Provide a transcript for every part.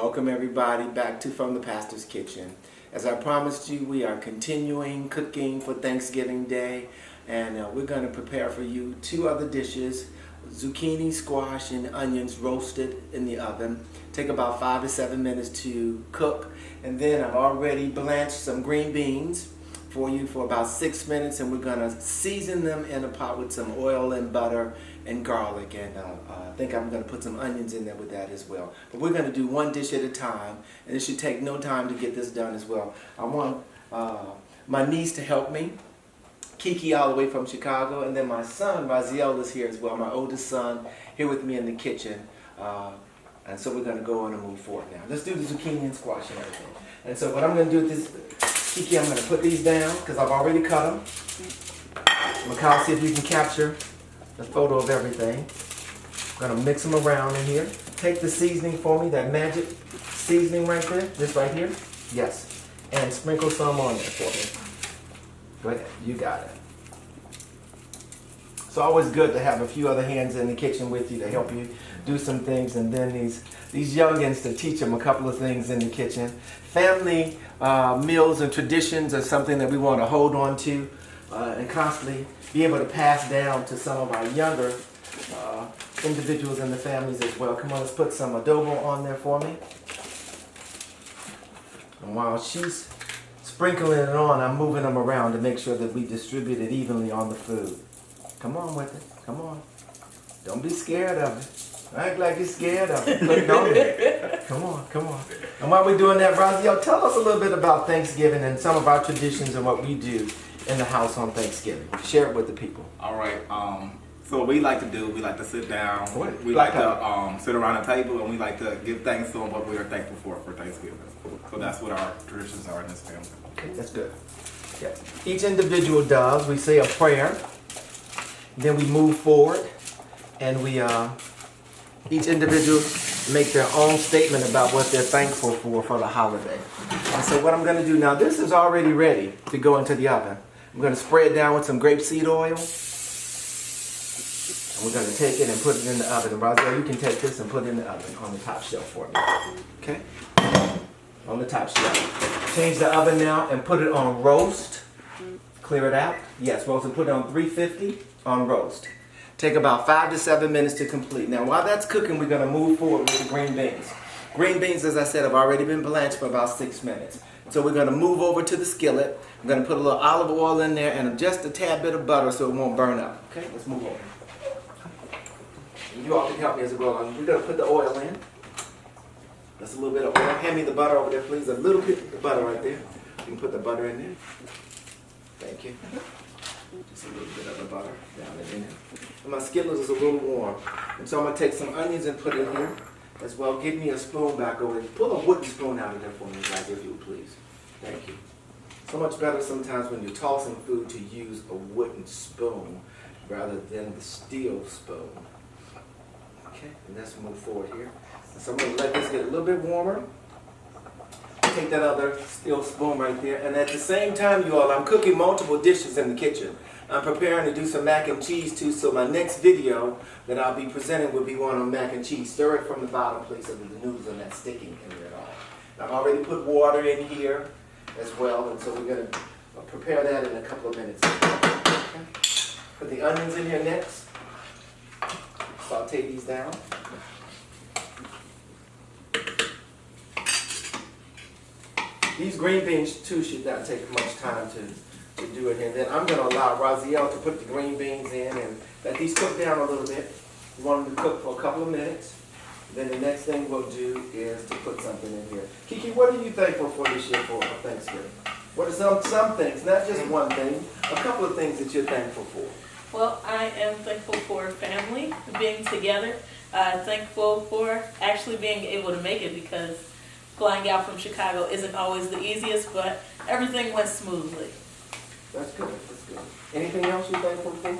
Welcome everybody back to From the Pastor's Kitchen. As I promised you, we are continuing cooking for Thanksgiving Day, and we're going to prepare for you two other dishes: zucchini, squash, and onions roasted in the oven. Take about 5 to 7 minutes to cook, and then I've already blanched some green beans for you for about 6 minutes, and we're going to season them in a pot with some oil and butter and garlic, and I think I'm going to put some onions in there with that as well. But we're going to do one dish at a time, and it should take no time to get this done as well. I want my niece to help me, Kiki, all the way from Chicago, and then my son Raziel is here as well, my oldest son, here with me in the kitchen. And so we're going to go on and move forward now. Let's do the zucchini and squash and everything. And so what I'm going to do with this, Kiki, I'm going to put these down because I've already cut them. Mikal, see if you can capture the photo of everything. I'm going to mix them around in here. Take the seasoning for me, that magic seasoning right there, this right here. Yes. And sprinkle some on there for me. Go ahead, you got it. It's always good to have a few other hands in the kitchen with you to help you do some things, and then these youngins to teach them a couple of things in the kitchen. Family meals and traditions are something that we want to hold on to and constantly be able to pass down to some of our younger individuals in the families as well. Come on, let's put some adobo on there for me. And while she's sprinkling it on, I'm moving them around to make sure that we distribute it evenly on the food. Come on with it. Come on. Don't be scared of it. Act like you're scared of it. Put it on there. Come on, come on. And while we're doing that, Raziel, tell us a little bit about Thanksgiving and some of our traditions and what we do in the house on Thanksgiving. Share it with the people. All right. So what we like to do, we like to sit down. What? We like to sit around a table, and we like to give thanks on what we are thankful for Thanksgiving. So that's what our traditions are in this family. Okay, that's good. Yeah. Each individual does. We say a prayer. Then we move forward, and we each individual make their own statement about what they're thankful for the holiday. And so what I'm going to do now, this is already ready to go into the oven. I'm going to spray it down with some grapeseed oil. And we're going to take it and put it in the oven. And Raziel, you can take this and put it in the oven on the top shelf for me. Okay? On the top shelf. Change the oven now and put it on roast. Clear it out. Yes, roast, and put it on 350 on roast. Take about 5 to 7 minutes to complete. Now while that's cooking, we're going to move forward with the green beans. Green beans, as I said, have already been blanched for about 6 minutes. So we're going to move over to the skillet. I'm going to put a little olive oil in there and just a tad bit of butter so it won't burn up. Okay, let's move over. You all can help me as well. We're going to put the oil in. Just a little bit of oil. Hand me the butter over there, please. A little bit of butter right there. You can put the butter in there. Thank you. Just a little bit of the butter down in there. And my skillet is a little warm. And so I'm going to take some onions and put it in here as well. Give me a spoon back over there. Pull a wooden spoon out of there for me, guys, if you would, please. Thank you. So much better sometimes when you're tossing food to use a wooden spoon rather than the steel spoon. Okay, and let's move forward here. And so I'm going to let this get a little bit warmer. Take that other steel spoon right there, and at the same time, you all, I'm cooking multiple dishes in the kitchen. I'm preparing to do some mac and cheese too, so my next video that I'll be presenting will be one on mac and cheese. Stir it from the bottom, please, so that the noodles are not sticking in there at all. Now, I've already put water in here as well, and so we're going to prepare that in a couple of minutes. Okay. Put the onions in here next. Saute these down. These green beans, too, should not take much time to do it here. Then I'm going to allow Raziel to put the green beans in and let these cook down a little bit. We want them to cook for a couple of minutes. Then the next thing we'll do is to put something in here. Kiki, what are you thankful for this year for Thanksgiving? What are some things, not just one thing, a couple of things that you're thankful for? Well, I am thankful for family, being together. Thankful for actually being able to make it, because flying out from Chicago isn't always the easiest, but everything went smoothly. That's good. That's good. Anything else you're thankful for?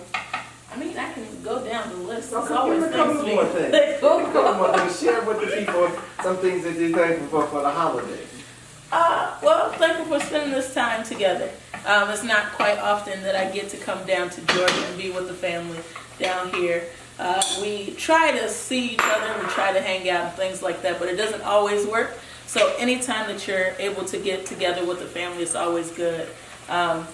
I mean, I can go down the list. No, There's always give me a couple things more to be things. thankful A couple more for. things. Share with the people some things that you're thankful for the holidays. Well, thankful for spending this time together. It's not quite often that I get to come down to Georgia and be with the family down here. We try to see each other, we try to hang out and things like that, but it doesn't always work. So anytime that you're able to get together with the family, it's always good. I'm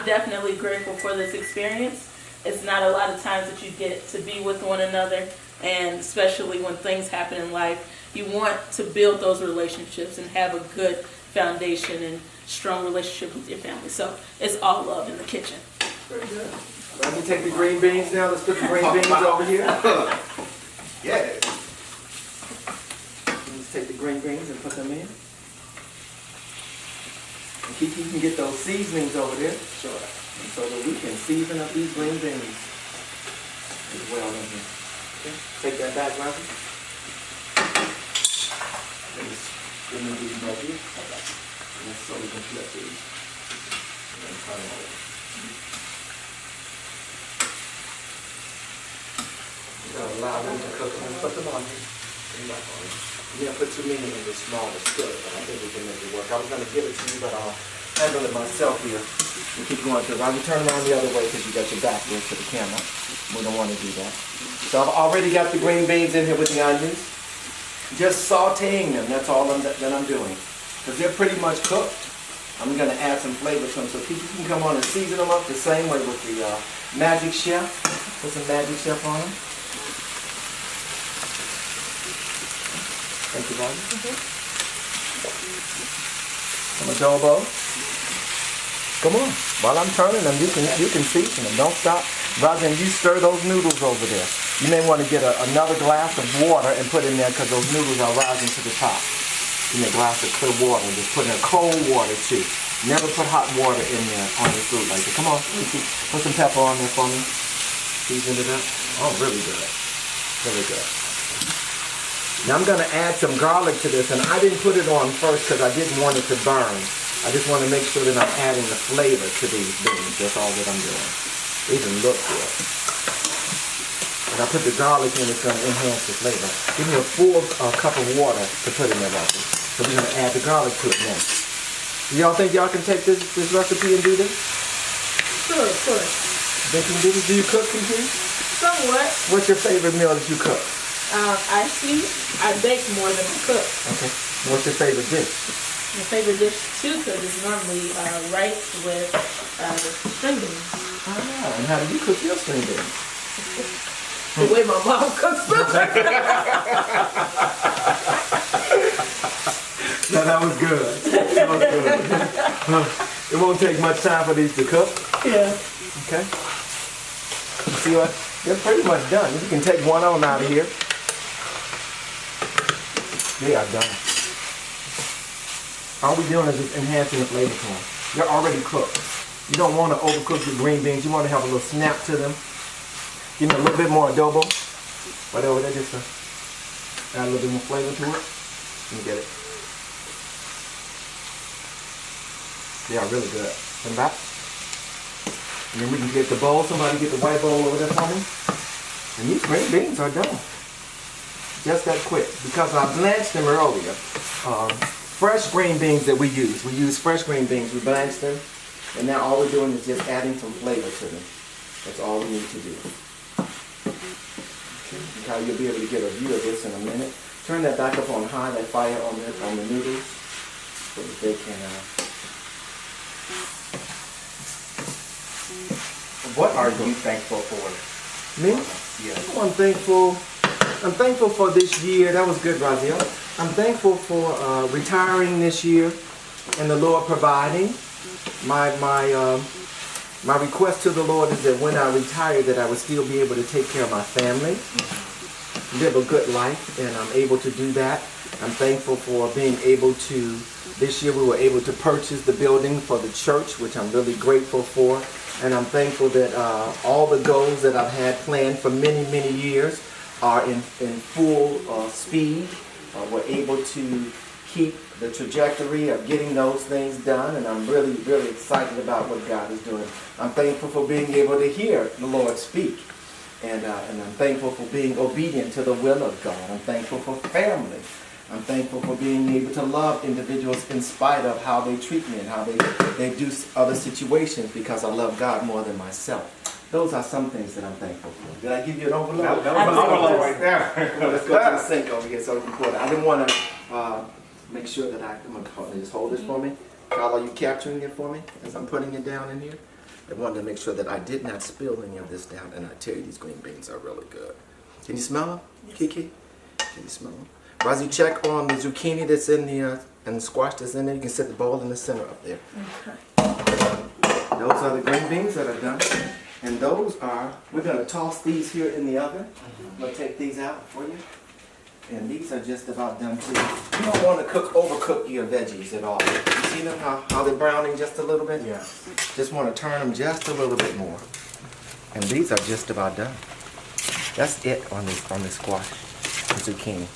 definitely grateful for this experience. It's not a lot of times that you get to be with one another, and especially when things happen in life, you want to build those relationships and have a good foundation and strong relationship with your family. So it's all love in the kitchen. Very good. Let me take the green beans now. Let's put the green beans over here. Yeah. Let's take the green beans and put them in. And Kiki, you can get those seasonings over there. Sure. And so that we can season up these green beans as well in here. Okay. Take that back, Robbie. Give me these right here. Okay. And so we can flip these. And then turn them over. Allow them to cook and put them on here. You don't put too many in this smaller skillet, but I think we can make it work. I was going to give it to you, but I'll handle it myself here. And keep going, because I can turn around the other way because you got your back there to the camera. We don't want to do that. So I've already got the green beans in here with the onions. Just sauteing them, that's all that I'm doing. Because they're pretty much cooked. I'm going to add some flavor to them. So you can come on and season them up the same way with the Magic Chef. Put some Magic Chef on them. Thank you, Roger. Some adobo. Come on. While I'm turning them, you can season them. Don't stop. Roger, and you stir those noodles over there. You may want to get another glass of water and put in there because those noodles are rising to the top. You need a glass of clear water. Just put in a cold water too. Never put hot water in there on your food like that. Come on. Put some pepper on there for me. Season it up. Oh, really good. Really good. Now I'm going to add some garlic to this, and I didn't put it on first because I didn't want it to burn. I just want to make sure that I'm adding the flavor to these beans. That's all that I'm doing. They even look good. When I put the garlic in, it's going to enhance the flavor. Give me a full cup of water to put in there, Roger. So we're going to add the garlic to it now. Do y'all think y'all can take this recipe and do this? Sure, of course. Think you can do this? Do you cook, Kiki? Somewhat. What's your favorite meal that you cook? Actually, I bake more than I cook. Okay. What's your favorite dish? My favorite dish to cook is normally rice with string beans. Ah, and how do you cook your string beans? The way my mom cooks them. No, that was good. That was good. It won't take much time for these to cook. Yeah. Okay. You see what? They're pretty much done. You can take one of them out of here. They are done. All we're doing is just enhancing the flavor to them. They're already cooked. You don't want to overcook your green beans. You want to have a little snap to them. Give me a little bit more adobo. Whatever that is. Add a little bit more flavor to it. Let me get it. They are really good. Come back. And then we can get the bowl. Somebody get the white bowl over there for me. And these green beans are done. Just that quick. Because I blanched them earlier. Fresh green beans that we use. We use fresh green beans. We blanched them. And now all we're doing is just adding some flavor to them. That's all we need to do. Okay. How you'll be able to get a view of this in a minute. Turn that back up on high, that fire on the noodles. So that they can... What are you thankful for? Me? Yes. Oh, I'm thankful for this year. That was good, Raziel. I'm thankful for retiring this year and the Lord providing. My request to the Lord is that when I retire, that I would still be able to take care of my family, live a good life, and I'm able to do that. I'm thankful for being able to, this year we were able to purchase the building for the church, which I'm really grateful for. And I'm thankful that all the goals that I've had planned for many, many years are in full speed. We're able to keep the trajectory of getting those things done, and I'm really, really excited about what God is doing. I'm thankful for being able to hear the Lord speak, and I'm thankful for being obedient to the will of God. I'm thankful for family. I'm thankful for being able to love individuals in spite of how they treat me and how they do other situations, because I love God more than myself. those are some things that I'm thankful for. Did I give you an overload? That was an overload right there. Let's go to the sink over here so we can pour it. I didn't want to make sure that I'm going to just hold this for me. Kyle, are you capturing it for me as I'm putting it down in here? I wanted to make sure that I did not spill any of this down, and I tell you, these green beans are really good. Can you smell them, Yes. Kiki? Can you smell them? Rosie, check on the zucchini that's in the and the squash that's in there. You can set the bowl in the center up there. Those are the green beans that are done, and those are. We're gonna toss these here in the oven. I'm gonna take these out for you, and these are just about done too. You don't want to overcook your veggies at all. You see them how they're browning just a little bit? Yeah. Just want to turn them just a little bit more, and these are just about done. That's it on the squash, the zucchini.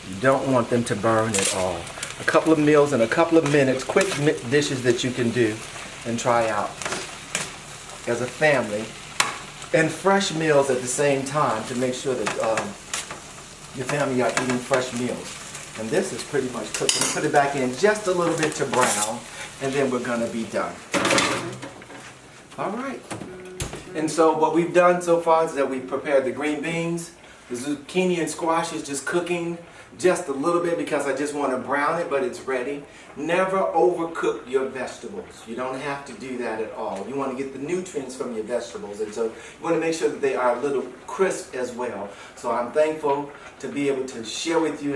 You don't want them to burn at all. A couple of meals in a couple of minutes, quick dishes that you can do and try out as a family, and fresh meals at the same time to make sure that your family are eating fresh meals. And this is pretty much cooked. We'll put it back in just a little bit to brown, and then we're gonna be done. All right. And so what we've done so far is that we've prepared the green beans. The zucchini and squash is just cooking just a little bit because I just want to brown it, but it's ready. Never overcook your vegetables. You don't have to do that at all. You want to get the nutrients from your vegetables, and so you want to make sure that they are a little crisp as well. So I'm thankful to be able to share with you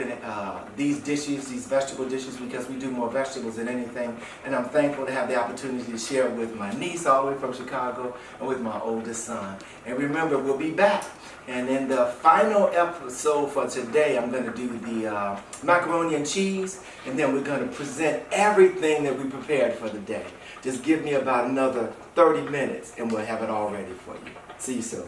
these dishes, these vegetable dishes, because we do more vegetables than anything. And I'm thankful to have the opportunity to share it with my niece all the way from Chicago and with my oldest son. And remember, we'll be back. And in the final episode for today, I'm going to do the macaroni and cheese, and then we're going to present everything that we prepared for the day. Just give me about another 30 minutes, and we'll have it all ready for you. See you soon.